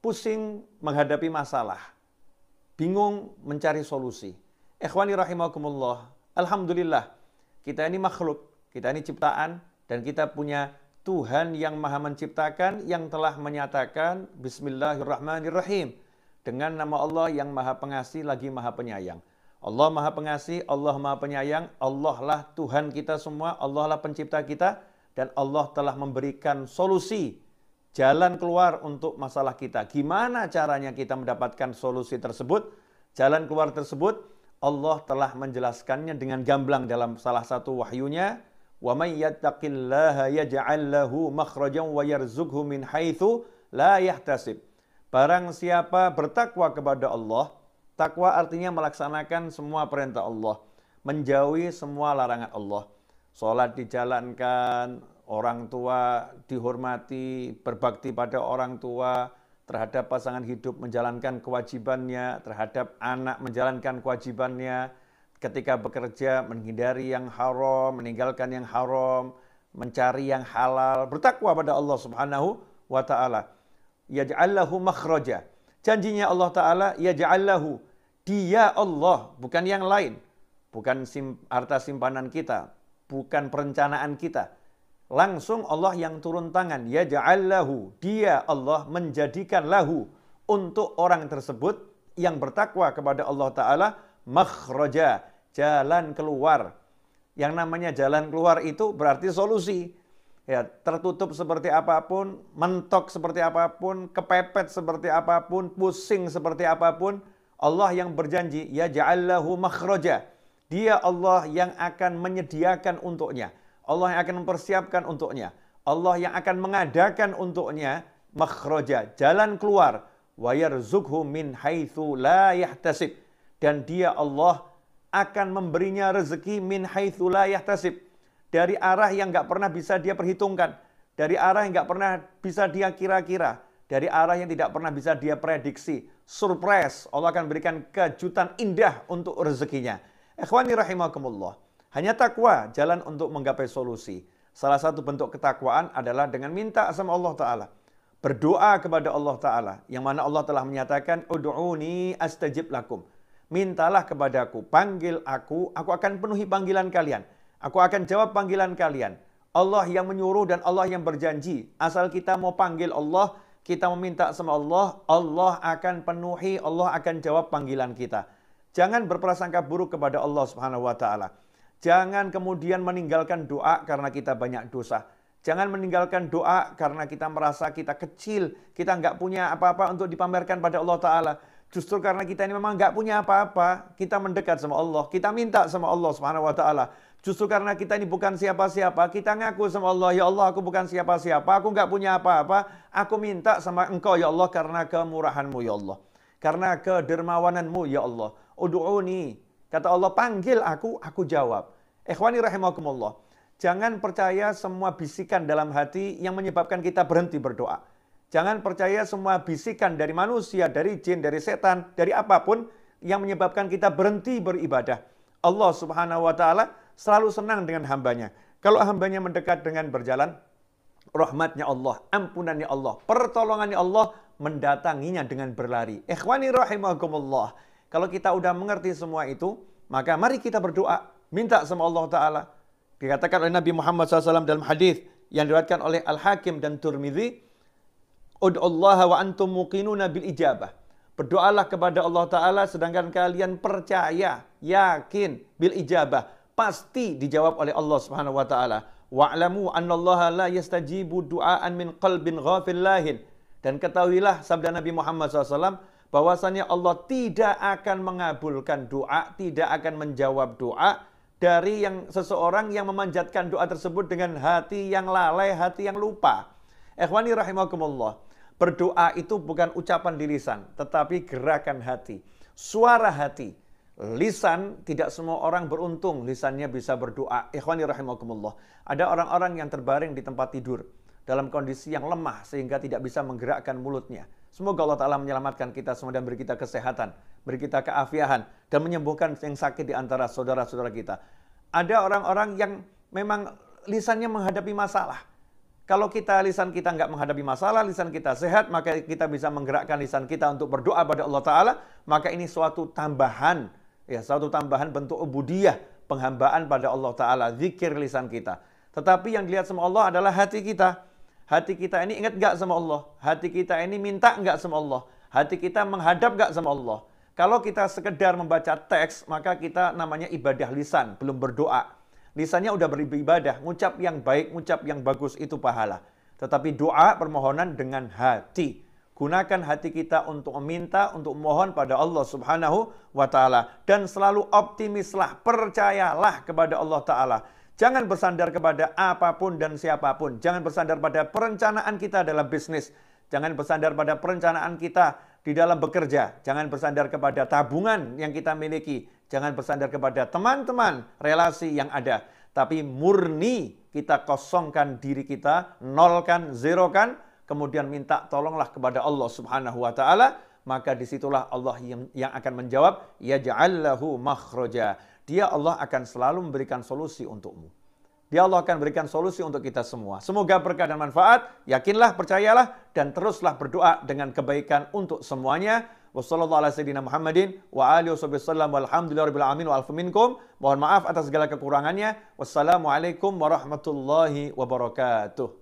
pusing menghadapi masalah, bingung mencari solusi. Ikhwani rahimakumullah, alhamdulillah, kita ini makhluk, kita ini ciptaan, dan kita punya Tuhan yang maha menciptakan, yang telah menyatakan Bismillahirrahmanirrahim, dengan nama Allah yang maha pengasih lagi maha penyayang. Allah maha pengasih, Allah maha penyayang, Allah lah Tuhan kita semua, Allah lah pencipta kita, dan Allah telah memberikan solusi, jalan keluar untuk masalah kita. Gimana caranya kita mendapatkan solusi tersebut? Jalan keluar tersebut, Allah telah menjelaskannya dengan gamblang dalam salah satu wahyunya. Wa may yattaqillaha yaj'al lahu makhrajan wa yarzuqhu min haitsu la yahtasib. Barang siapa bertakwa kepada Allah, takwa artinya melaksanakan semua perintah Allah, menjauhi semua larangan Allah. Sholat dijalankan, orang tua dihormati, berbakti pada orang tua, terhadap pasangan hidup menjalankan kewajibannya, terhadap anak menjalankan kewajibannya, ketika bekerja menghindari yang haram, meninggalkan yang haram, mencari yang halal, bertakwa pada Allah Subhanahu wa ta'ala. Yaj'allahu makhraja. Janjinya Allah Ta'ala, yaj'allahu. Dia Allah, bukan yang lain. Bukan harta simpanan kita, bukan perencanaan kita. Langsung Allah yang turun tangan, yaj'allahu. Dia Allah menjadikan lahu untuk orang tersebut yang bertakwa kepada Allah Ta'ala, makhraja, jalan keluar. Yang namanya jalan keluar itu berarti solusi. Ya, tertutup seperti apapun, mentok seperti apapun, kepepet seperti apapun, pusing seperti apapun, Allah yang berjanji, ya ja'allahu makhraja. Dia Allah yang akan menyediakan untuknya. Allah yang akan mempersiapkan untuknya. Allah yang akan mengadakan untuknya makhraja, jalan keluar. Wa yarzuqhu min haitsu la yahtasib. Dan dia Allah akan memberinya rezeki min haitsu la yahtasib. Dari arah yang nggak pernah bisa dia perhitungkan. Dari arah yang nggak pernah bisa dia kira-kira. Dari arah yang tidak pernah bisa dia prediksi. Surprise, Allah akan berikan kejutan indah untuk rezekinya. Ikhwani rahimakumullah. Hanya takwa jalan untuk menggapai solusi. Salah satu bentuk ketakwaan adalah dengan minta sama Allah Ta'ala. Berdoa kepada Allah Ta'ala. Yang mana Allah telah menyatakan, Udu'uni astajib lakum. Mintalah kepadaku, panggil aku akan penuhi panggilan kalian. Aku akan jawab panggilan kalian. Allah yang menyuruh dan Allah yang berjanji. Asal kita mau panggil Allah, kita meminta sama Allah, Allah akan penuhi, Allah akan jawab panggilan kita. Jangan berprasangka buruk kepada Allah Subhanahu wa ta'ala. Jangan kemudian meninggalkan doa karena kita banyak dosa. Jangan meninggalkan doa karena kita merasa kita kecil, kita nggak punya apa-apa untuk dipamerkan pada Allah Ta'ala. Justru karena kita ini memang nggak punya apa-apa, kita mendekat sama Allah, kita minta sama Allah Subhanahu wa ta'ala. Justru karena kita ini bukan siapa-siapa, kita ngaku sama Allah, ya Allah aku bukan siapa-siapa, aku nggak punya apa-apa, aku minta sama Engkau ya Allah karena kemurahan-Mu ya Allah. Karena kedermawanan-Mu ya Allah. Udu'uni, kata Allah, panggil aku jawab. Ikhwani rahimakumullah, jangan percaya semua bisikan dalam hati yang menyebabkan kita berhenti berdoa. Jangan percaya semua bisikan dari manusia, dari jin, dari setan, dari apapun yang menyebabkan kita berhenti beribadah. Allah Subhanahu wa ta'ala selalu senang dengan hambanya. Kalau hambanya mendekat dengan berjalan, rahmatnya Allah, ampunannya Allah, pertolongannya Allah mendatanginya dengan berlari. Ikhwani rahimakumullah. Kalau kita udah mengerti semua itu, maka mari kita berdoa, minta sama Allah Ta'ala. Dikatakan oleh Nabi Muhammad SAW dalam hadis yang diriwayatkan oleh Al-Hakim dan Tirmidzi, Ud'ullaha wa antum muqinuna bil ijabah. Berdoalah kepada Allah Ta'ala sedangkan kalian percaya, yakin bil ijabah. Pasti dijawab oleh Allah Subhanahu wa ta'ala. Wa'lamu annallaha la yastajibu du'aan min qalbin ghafil lahin. Dan ketahuilah sabda Nabi Muhammad SAW bahwasannya Allah tidak akan mengabulkan doa, tidak akan menjawab doa dari seseorang yang memanjatkan doa tersebut dengan hati yang lalai, hati yang lupa. Ikhwani rahimakumullah. Berdoa itu bukan ucapan di lisan, tetapi gerakan hati, suara hati. Lisan, tidak semua orang beruntung lisannya bisa berdoa. Ikhwani rahimakumullah. Ada orang-orang yang terbaring di tempat tidur dalam kondisi yang lemah sehingga tidak bisa menggerakkan mulutnya. Semoga Allah Ta'ala menyelamatkan kita semua dan beri kita kesehatan, beri kita keafiahan, dan menyembuhkan yang sakit di antara saudara-saudara kita. Ada orang-orang yang memang lisannya menghadapi masalah. Kalau lisan kita nggak menghadapi masalah, lisan kita sehat, maka kita bisa menggerakkan lisan kita untuk berdoa pada Allah Ta'ala, maka ini suatu tambahan, ya, suatu tambahan bentuk ubudiyah, penghambaan pada Allah Ta'ala, zikir lisan kita. Tetapi yang dilihat sama Allah adalah hati kita. Hati kita ini ingat nggak sama Allah? Hati kita ini minta nggak sama Allah? Hati kita menghadap nggak sama Allah? Kalau kita sekedar membaca teks, maka kita namanya ibadah lisan, belum berdoa. Lisannya udah beribadah, ngucap yang baik, ngucap yang bagus, itu pahala. Tetapi doa, permohonan dengan hati. Gunakan hati kita untuk meminta, untuk mohon pada Allah Subhanahu wa Ta'ala. Dan selalu optimislah, percayalah kepada Allah Ta'ala. Jangan bersandar kepada apapun dan siapapun. Jangan bersandar pada perencanaan kita dalam bisnis. Jangan bersandar pada perencanaan kita di dalam bekerja. Jangan bersandar kepada tabungan yang kita miliki. Jangan bersandar kepada teman-teman, relasi yang ada. Tapi murni kita kosongkan diri kita, nolkan, zerokan, kemudian minta tolonglah kepada Allah Subhanahu wa Ta'ala. Maka disitulah Allah yang akan menjawab, yaj'allahu makhraja. Dia Allah akan selalu memberikan solusi untukmu. Dia Allah akan berikan solusi untuk kita semua. Semoga berkah dan manfaat. Yakinlah, percayalah, dan teruslah berdoa dengan kebaikan untuk semuanya. Wassalamualaikum warahmatullahi wabarakatuh.